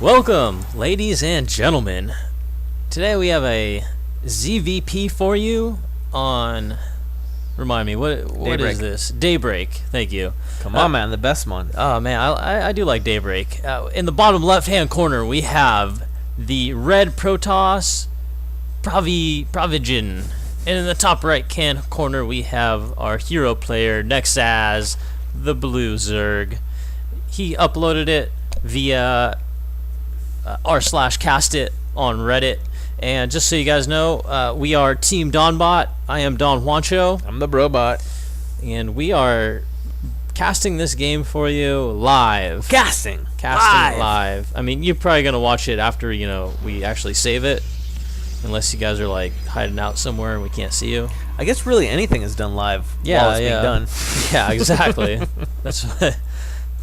Welcome, ladies and gentlemen. Today we have a ZVP for you on... Remind me, what is this? Daybreak. Thank you. Come on, man, the best one. Oh, man, I do like Daybreak. In the bottom left-hand corner, we have the red Protoss Pravijm. And in the top right-hand corner, we have our hero player, Nexaz, the blue Zerg. He uploaded it via r/castit on Reddit. And just so you guys know, we are Team Donbot. I am Don Juancho. I'm the Brobot. And we are casting this game for you live. Casting live. I mean, you're probably going to watch it after, we actually save it. Unless you guys are, like, hiding out somewhere and we can't see you. I guess really anything is done live while it's being done. Yeah, exactly. That's a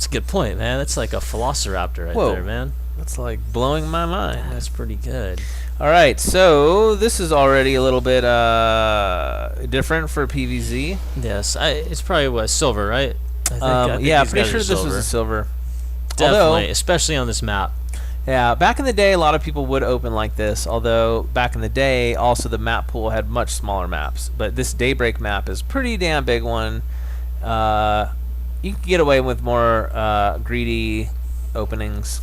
good point, man. That's like a Velociraptor right there, man. That's like blowing my mind. That's pretty good. All right, so this is already a little bit different for PvZ. Yes, it's probably silver, right? I think yeah, pretty sure this was a silver. Definitely, especially on this map. Yeah, back in the day, a lot of people would open like this. Although back in the day, also the map pool had much smaller maps. But this Daybreak map is a pretty damn big one. You can get away with more greedy openings.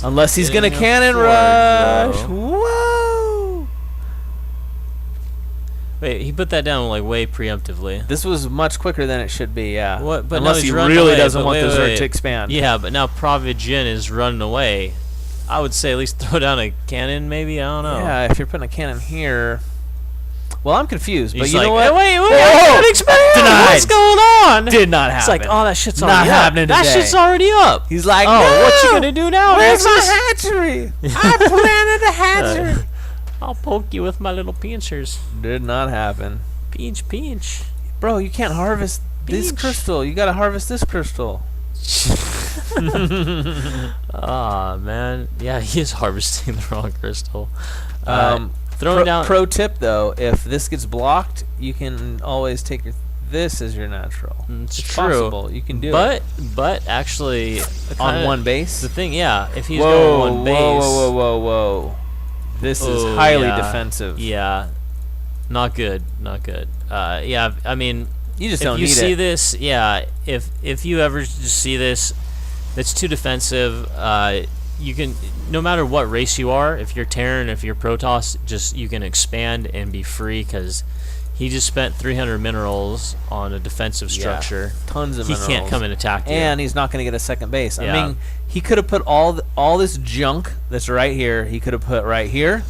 Unless he's gonna cannon rush. Whoa! Wait, he put that down like way preemptively. This was much quicker than it should be. Yeah. What? But unless he really doesn't want the Zerg to expand. Yeah, but now Pravijm is running away. I would say at least throw down a cannon, maybe. I don't know. Yeah, if you're putting a cannon here. Well, I'm confused, but he's you know like, what? Wait, I can't expand. Denied. What's going on? Did not happen. It's like, oh, that shit's not already happening up. That today. shit's already up. He's like, oh, no, what you gonna do now? Where's Nexaz? my hatchery? I planted a hatchery. I'll poke you with my little pincers. Did not happen. Pinch. Bro, you can't harvest this crystal. You gotta harvest this crystal. Ah, man. Yeah, he is harvesting the wrong crystal. Throwing down. Pro tip though, if this gets blocked, you can always take this as your natural. It's true. Possible. You can do it. But actually, on one base. The thing, yeah, if he's going one base. Whoa. This is highly defensive. Yeah. Not good. Yeah, I mean, you just don't need it. If you see this, yeah, if you ever just see this, that's too defensive. You can, no matter what race you are, if you're Terran, if you're Protoss, you can expand and be free because he just spent 300 minerals on a defensive structure. Tons of minerals. He can't come and attack you. And he's not going to get a second base. I mean, he could have put all this junk that's right here, he could have put right here,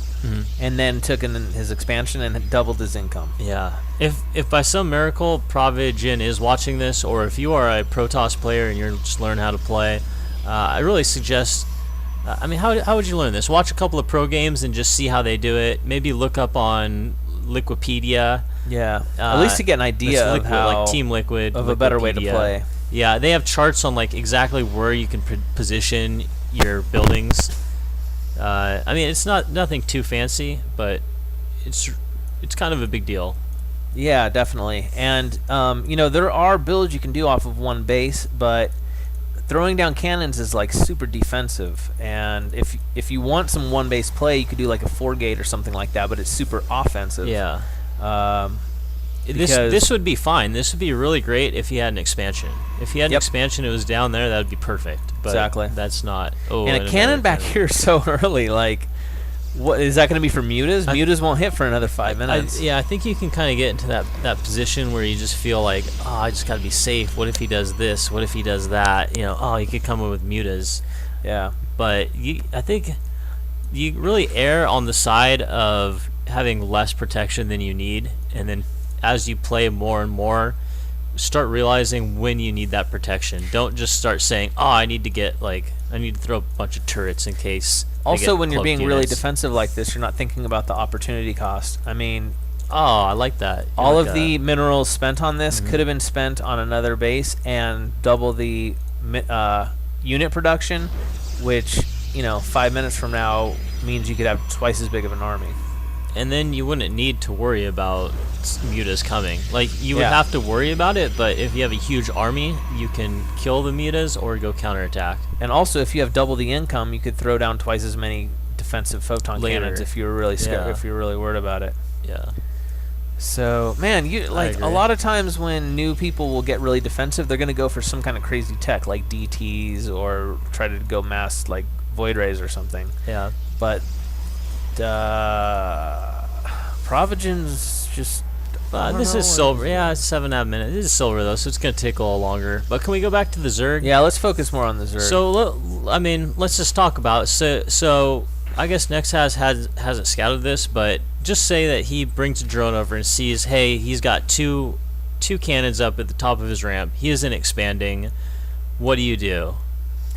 and then took in his expansion and doubled his income. Yeah. If by some miracle Pravijm is watching this, or if you are a Protoss player and you're just learning how to play, I really suggest... I mean, how would you learn this? Watch a couple of pro games and just see how they do it. Maybe look up on Liquipedia. Yeah, at least to get an idea of how, like Team Liquid, of a better way to play. Yeah, they have charts on like exactly where you can position your buildings. I mean, it's nothing too fancy, but it's kind of a big deal. Yeah, definitely. And there are builds you can do off of one base, but throwing down cannons is like super defensive, and if you want some one base play, you could do like a 4-gate or something like that, but it's super offensive. Yeah. This would be fine. This would be really great if he had an expansion. If he had an expansion, it was down there, that would be perfect. But exactly. That's not. Oh, and a cannon back here so early, like. What is that going to be for mutas? Mutas won't hit for another 5 minutes. I think you can kind of get into that position where you just feel like, oh, I just got to be safe. What if he does this? What if he does that? You could come in with mutas. Yeah. But I think you really err on the side of having less protection than you need, and then as you play more and more, start realizing when you need that protection. Don't just start saying, oh, I need to throw a bunch of turrets in case. Also, when you're being really defensive like this, you're not thinking about the opportunity cost. I mean, I like that. All of the minerals spent on this could have been spent on another base and double the unit production, which 5 minutes from now means you could have twice as big of an army. and then you wouldn't need to worry about mutas coming. Like, you would Yeah. have to worry about it, but if you have a huge army, you can kill the mutas or go counterattack. And also, if you have double the income, you could throw down twice as many defensive photon Later. cannons if you were really scared, Yeah. if you're really worried about it. Yeah. So, man, you like a agree. lot of times when new people will get really defensive, they're going to go for some kind of crazy tech like DTs or try to go mass like Void Rays or something. Yeah. But Pravijm's just. I don't This know, is silver. Yeah, it's 7.5 minutes. This is silver though, so it's gonna take a little longer. But can we go back to the Zerg? Yeah, let's focus more on the Zerg. So I mean, let's just talk about it. So I guess Nexaz hasn't scouted this, but just say that he brings a drone over and sees, hey, he's got two cannons up at the top of his ramp. He isn't expanding. What do you do?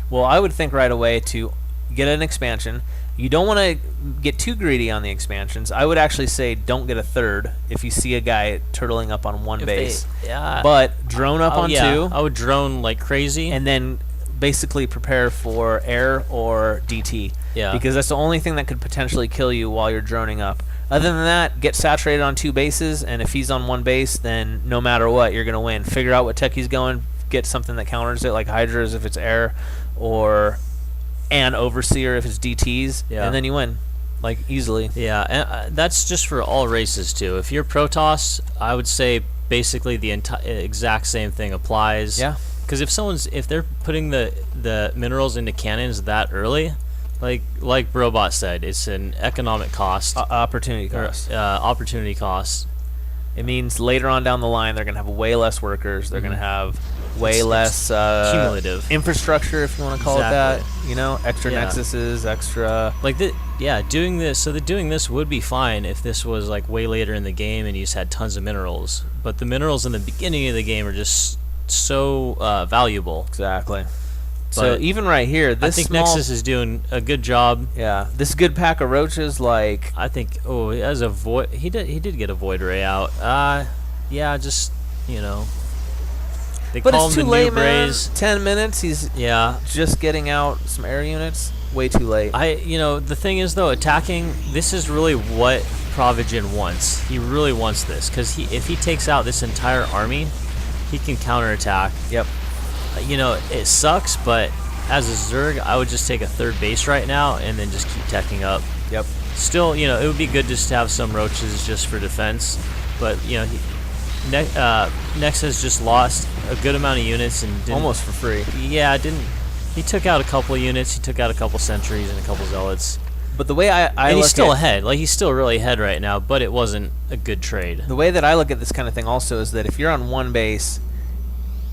Well, I would think right away to get an expansion. You don't want to get too greedy on the expansions. I would actually say don't get a third if you see a guy turtling up on one base. Yeah. But drone up on two. I would drone like crazy. And then basically prepare for air or DT. Yeah. Because that's the only thing that could potentially kill you while you're droning up. Other than that, get saturated on two bases, and if he's on one base, then no matter what, you're going to win. Figure out what tech he's going, get something that counters it, like Hydras if it's air, or an Overseer if it's DTs, Yeah. and then you win, like, easily. Yeah, and that's just for all races too. If you're Protoss, I would say basically the exact same thing applies. Yeah. Because if they're putting the minerals into cannons that early, like Brobot said, it's an economic cost, Opportunity cost. opportunity cost. It means later on down the line, they're going to have way less workers. They're going to have way It's less cumulative infrastructure, if you want to call it that. You know, extra Yeah. Nexuses, extra. Like doing this. So doing this would be fine if this was like way later in the game and you just had tons of minerals. But the minerals in the beginning of the game are just so valuable. Exactly. So But even right here, this I think small, Nexus is doing a good job. yeah, this good pack of roaches, like, I think. Oh, he has a void. He did get a void ray out. Yeah, just They but call it's him too the late, new man. Braze. 10 minutes, he's Yeah. just getting out some air units. Way too late. The thing is though, attacking. This is really what Pravijm wants. He really wants this because if he takes out this entire army, he can counterattack. Yep. It sucks, but as a Zerg, I would just take a third base right now and then just keep teching up. Yep. Still, it would be good just to have some roaches just for defense, but Nex has just lost a good amount of units and didn't, Almost for free. Yeah, didn't. He took out a couple units. He took out a couple sentries and a couple zealots. But the way I And he's look still at, ahead. Like, he's still really ahead right now, but it wasn't a good trade. the way that I look at this kind of thing also is that if you're on one base,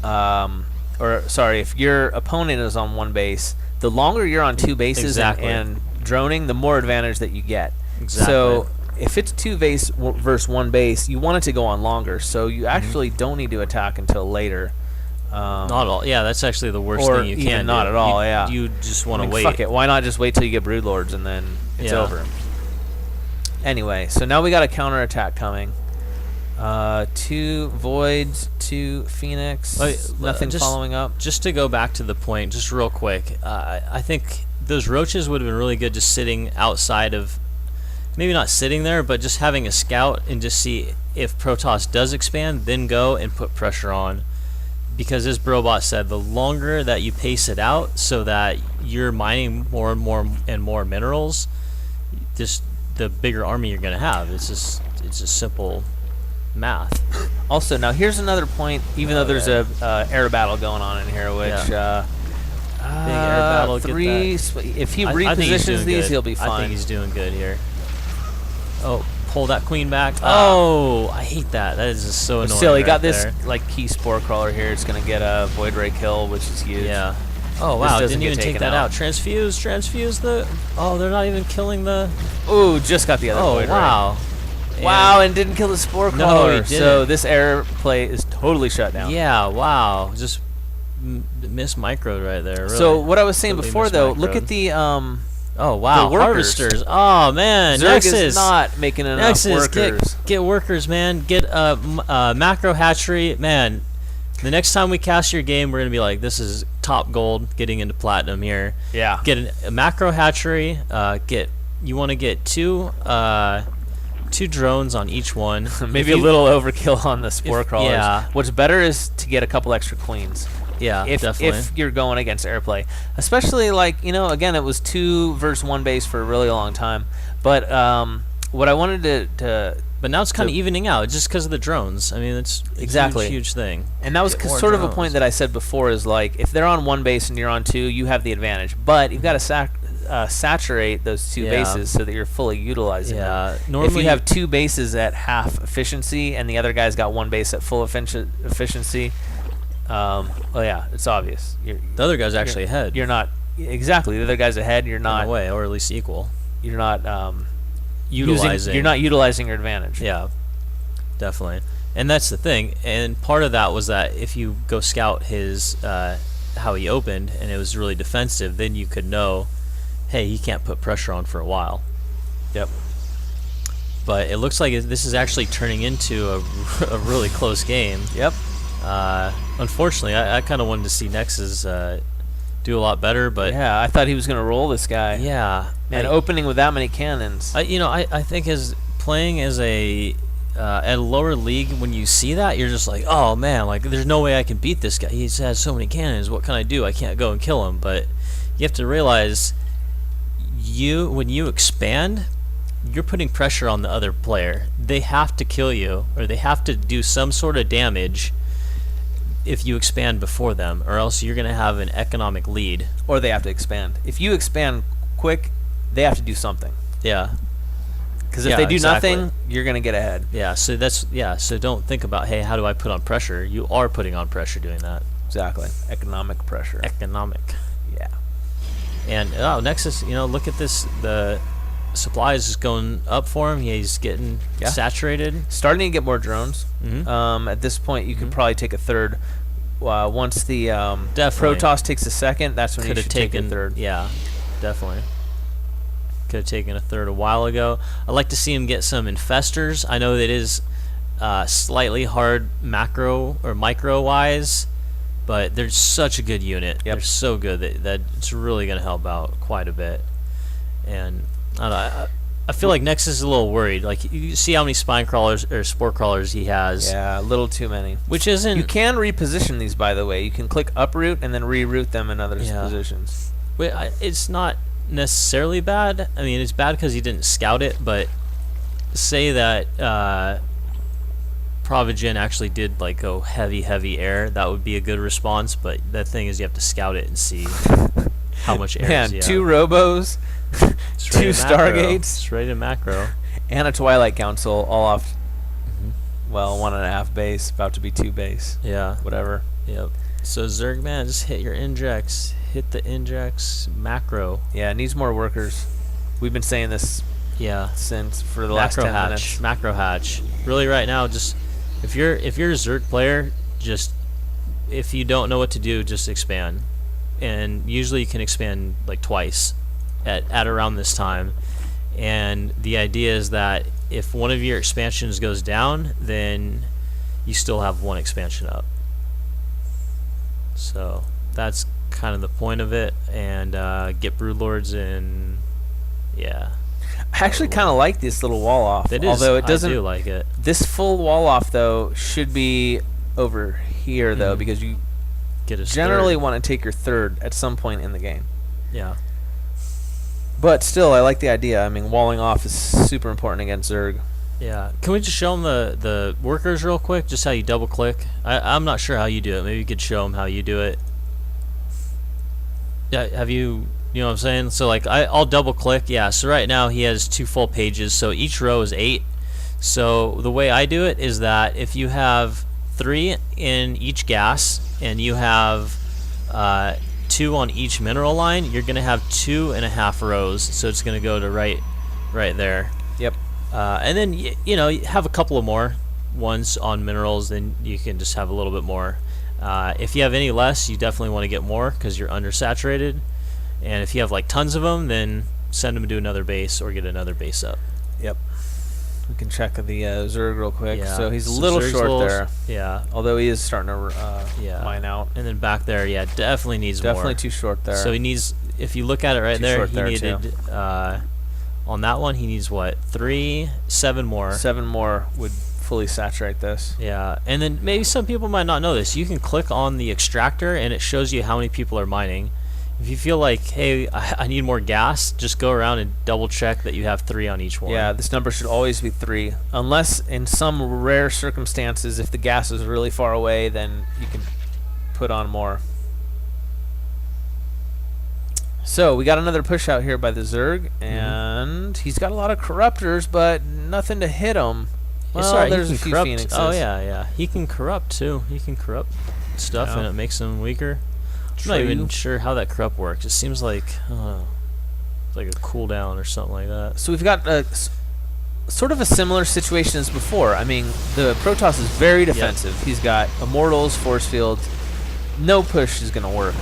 if your opponent is on one base, the longer you're on two bases Exactly. and droning, the more advantage that you get. Exactly. So if it's two base versus one base, you want it to go on longer. So you actually don't need to attack until later. Not at all. Yeah, that's actually the worst or thing you even can not do. at all, yeah. You just want to wait. Fuck it. Why not just wait till you get Broodlords and then it's Yeah. over? Anyway, so now we got a counterattack coming. 2 Voids, 2 Phoenix. Nothing just- following up. Just to go back to the point, just real quick, I think those roaches would have been really good just sitting outside of, maybe not sitting there, but just having a scout and just see if Protoss does expand, then go and put pressure on. Because as Brobot said, the longer that you pace it out so that you're mining more and more minerals, just the bigger army you're going to have. It's just simple math. Also, now here's another point. Even though there's a air battle going on in here, which Big air battle. Get if he I think he's repositions doing these, good. he'll be I fine. think he's doing good here. Oh, pull that queen back. Oh, I hate that. That is just so annoying. Still, he right got this there. like key spore crawler here. It's gonna get a Void Ray kill, which is huge. Yeah. Oh This wow! doesn't Didn't get even take taken that out. out. Transfuse the. Oh, they're not even killing the. Ooh, just got the other Oh Void Ray. wow. Wow, and didn't kill the spore No, crawler. he So didn't. this air play is totally shut down. Yeah. Wow. Just miss microed right there. Really. So what I was saying Completely before, though, look mismicroed. at the Oh wow. workers. Harvesters. Oh man. Zerg Nexus. is not making enough Nexus, workers. get workers, man. Get a macro hatchery, man. The next time we cast your game, we're gonna be like, this is top gold, getting into platinum here. Yeah. Get a macro hatchery. You want to get 2 2 drones on each one. Maybe a little overkill on the spore crawlers. Yeah. What's better is to get a couple extra queens. Yeah, definitely. If you're going against airplay, especially like again, it was 2 versus 1 base for a really long time. But what I wanted to but now it's kind of evening out just because of the drones. I mean, it's exactly a huge thing. And that was sort of a point that I said before is like if they're on 1 base and you're on 2, you have the advantage. But you've got to saturate those 2 bases so that you're fully utilizing them. Normally if you have 2 bases at half efficiency and the other guy's got 1 base at full efficiency, well, yeah, it's obvious. The other guy's actually ahead. You're not exactly the other guy's ahead. You're not in a way, or at least equal. You're not utilizing. You're not utilizing your advantage. Yeah, definitely. And that's the thing. And part of that was that if you go scout his how he opened and it was really defensive, then you could know, hey, he can't put pressure on for a while. Yep. But it looks like this is actually turning into a really close game. Yep. Unfortunately, I kind of wanted to see Nexaz do a lot better, but yeah, I thought he was going to roll this guy. Yeah, and opening with that many cannons. I think as playing as at a lower league, when you see that, you're just like, oh man, like there's no way I can beat this guy. He has so many cannons. What can I do? I can't go and kill him. But you have to realize, when you expand, you're putting pressure on the other player. They have to kill you, or they have to do some sort of damage if you expand before them, or else you're going to have an economic lead. Or they have to expand. If you expand quick, they have to do something. Yeah. Because if they do nothing, you're going to get ahead. Yeah, so don't think about, hey, how do I put on pressure? You are putting on pressure doing that. Exactly. Economic pressure. Economic. Yeah. And Nexaz, look at this, the supplies is going up for him. He's getting saturated. Starting to get more drones. Mm-hmm. At this point, you can probably take a third. Once the definitely. Protoss takes a second, that's when you should take a third. Yeah, definitely. Could have taken a third a while ago. I'd like to see him get some infestors. I know that it is slightly hard macro or micro wise, but they're such a good unit. Yep. They're so good that it's really going to help out quite a bit. And I don't know, I feel like Nexaz is a little worried. Like, you see how many spine crawlers or spore crawlers he has. Yeah, a little too many. Which isn't... You can reposition these, by the way. You can click uproot and then reroute them in other positions. It's not necessarily bad. I mean, it's bad because he didn't scout it, but say that Pravijm actually did like go heavy air, that would be a good response. But the thing is, you have to scout it and see how much air. Man, 2 robos, 2 Stargates, straight in macro, and a Twilight Council, all off. Well, 1.5 base, about to be 2 base. Yeah, whatever. Yep. So Zerg, man, just hit your injects. Hit the injects macro. Yeah, it needs more workers. We've been saying this. Yeah. Since for the last 10 minutes. Macro hatch. Really, right now, just if you're a Zerg player, just if you don't know what to do, just expand. And usually you can expand like twice at around this time. And the idea is that if one of your expansions goes down, then you still have 1 expansion up. So that's kind of the point of it. And get Broodlords and I actually kind of like this little wall off. Although it doesn't. I do like it. This full wall off though should be over here though, because you generally want to take your third at some point in the game. Yeah. But still, I like the idea. I mean, walling off is super important against Zerg. Yeah. Can we just show them the workers real quick? Just how you double click. I'm not sure how you do it. Maybe you could show them how you do it. Yeah. Have you? You know what I'm saying? So like I'll double click. Yeah. So right now he has 2 full pages. So each row is 8. So the way I do it is that if you have 3 in each gas and you have 2 on each mineral line, you're gonna have 2.5 rows. So it's gonna go to right there. Yep. And then you have a couple of more ones on minerals, then you can just have a little bit more. If you have any less, you definitely want to get more because you're undersaturated. And if you have like tons of them, then send them to another base or get another base up. Yep. We can check the Zerg real quick. Yeah. So he's a little short there. Yeah. Although he is starting to mine out. And then back there, definitely needs more. Definitely too short there. So he needs, if you look at it right there, he needed On that one, he needs what? 7 more. 7 more would fully saturate this. Yeah, and then maybe some people might not know this. You can click on the extractor, and it shows you how many people are mining. If you feel like, hey, I need more gas, just go around and double check that you have 3 on each one. Yeah, this number should always be 3. Unless in some rare circumstances, if the gas is really far away, then you can put on more. So we got another push out here by the Zerg, and he's got a lot of corruptors, but nothing to hit him. Well, there's a few corrupt. Phoenixes. Oh yeah. He can corrupt too. He can corrupt stuff, and it makes him weaker. I'm not even sure how that corrupt works. It seems like it's like a cooldown or something like that. So we've got sort of a similar situation as before. I mean, the Protoss is very defensive. He's got Immortals, Force Fields. No push is going to work.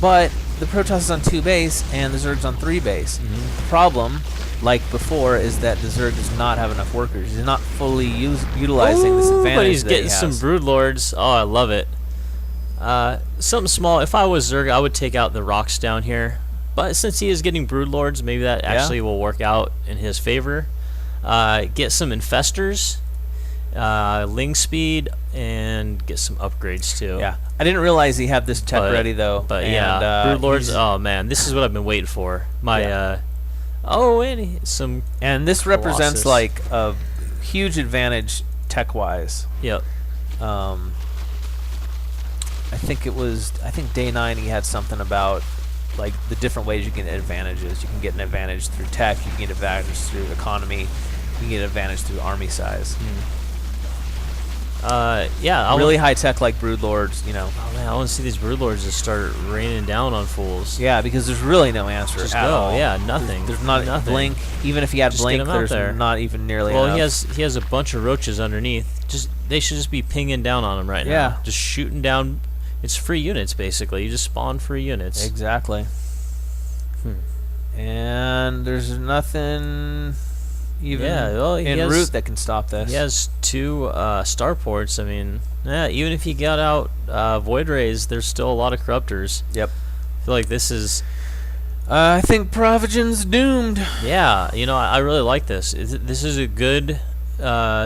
But the Protoss is on 2 base, and the Zerg's on 3 base. The problem, like before, is that the Zerg does not have enough workers. He's not fully utilizing this advantage. But he's that getting he some has. Broodlords. Oh, I love it. Something small. If I was Zerg, I would take out the rocks down here. But since he is getting Broodlords, maybe that actually will work out in his favor. Get some Infestors, Ling Speed, and get some upgrades too. Yeah, I didn't realize he had this tech ready though. But and, yeah, Broodlords. Oh man, this is what I've been waiting for. My and this represents Colossus. like a huge advantage tech-wise. Yep. I think day 9 he had something about like the different ways you can get advantages. You can get an advantage through tech, you can get advantage through economy, you can get advantage through army size. Yeah. Really high tech like Broodlords, you know. Oh man, I want to see these Broodlords just start raining down on fools. Yeah, because there's really no answer Just at go. all. Yeah, nothing. There's not nothing. blink. Even if he had Just blink, get him out there's there. not even nearly Well, enough. he has a bunch of roaches underneath. They should just be pinging down on him right now. Yeah. Just shooting down. It's free units basically. You just spawn free units. Exactly. And there's nothing even in route that can stop this. He has 2 starports. I mean, yeah, even if he got out Void Rays, there's still a lot of corruptors. Yep. I feel like this is... I think Pravijm's doomed. Yeah, you know, I really like this. This is a good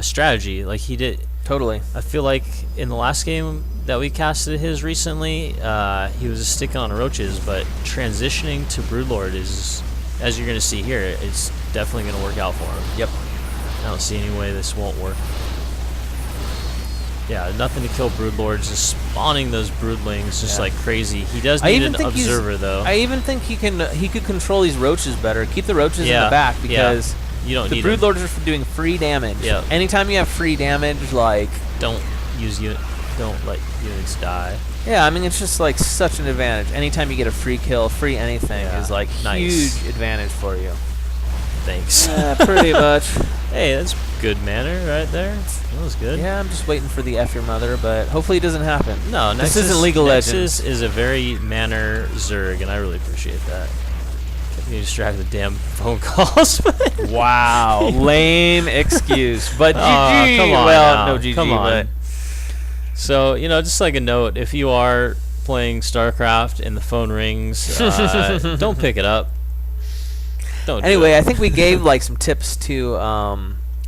strategy. Like he did... Totally. I feel like in the last game that we casted his recently, he was just sticking on roaches, but transitioning to Broodlord is, as you're going to see here, it's definitely going to work out for him. Yep. I don't see any way this won't work. Yeah, nothing to kill Broodlords, just spawning those Broodlings just like crazy. He does need an observer though. I even think he could control these roaches better. Keep the roaches in the back because you don't the need Broodlords are doing free damage. Yeah. Anytime you have free damage, like don't let units die. Yeah, I mean it's just like such an advantage. Anytime you get a free kill, free anything is like huge advantage for you. Thanks. Pretty much. Hey, that's good manner right there. That was good. Yeah, I'm just waiting for the F your mother, but hopefully it doesn't happen. No, this isn't League of Legends. Nexaz is a very manner Zerg, and I really appreciate that. You distract the damn phone calls. Wow, lame excuse. But GG. Come on well, now. no GG. Come on. But so just like a note, if you are playing StarCraft and the phone rings, don't pick it up. Don't. Anyway, I think we gave like some tips to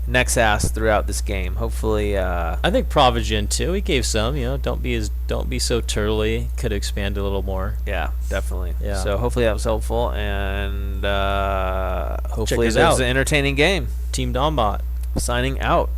Nexaz throughout this game. Hopefully, I think Pravijm too. He gave some. Don't be so turtly. Could expand a little more. Yeah, definitely. Yeah. So hopefully that was helpful, and hopefully us that was out. an entertaining game. Team Dombot signing out.